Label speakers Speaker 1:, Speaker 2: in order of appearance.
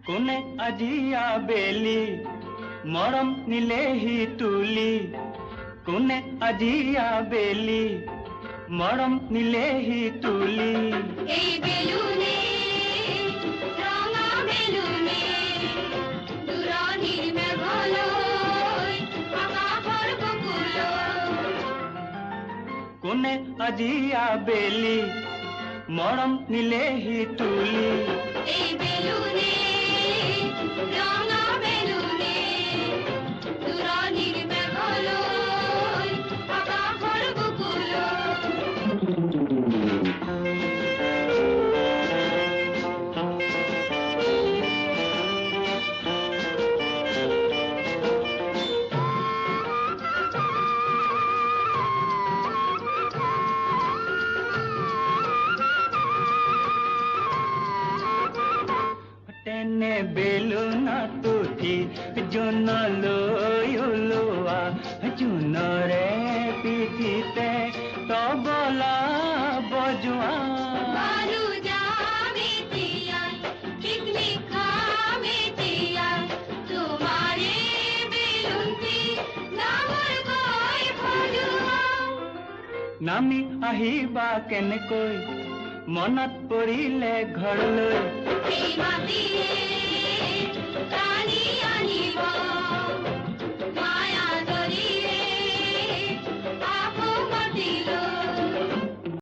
Speaker 1: কোনে আজি আবেলি মৰম নিলেহি তুলি কোনে আজি আবেলি মৰম নিলেহি তুলি
Speaker 2: এই বেলুনে ৰঙা বেলুনে দূৰণিৰ মেঘলৈ আকাশৰ বুকুলৈ
Speaker 1: কোনে আজি আবেলি মৰম নিলেহি তুলি
Speaker 2: এই বেলুনে ৰঙা বেলুনে দূৰণিৰ মেঘলৈ আকাশৰ বুকুলৈ তেনে বেলুনত উঠি জোনলৈ ওলোৱা জোনৰে পিঠিতে তবলা বজোৱা বালু যাম এতিয়া পিকনিক খাম এতিয়া তোমাৰে বেলুনটি ডাঙৰকৈ বজোৱা
Speaker 1: নামি আহিবা কেনেকৈ মনত পৰিলে ঘৰলৈ
Speaker 2: এই মাটিয়ে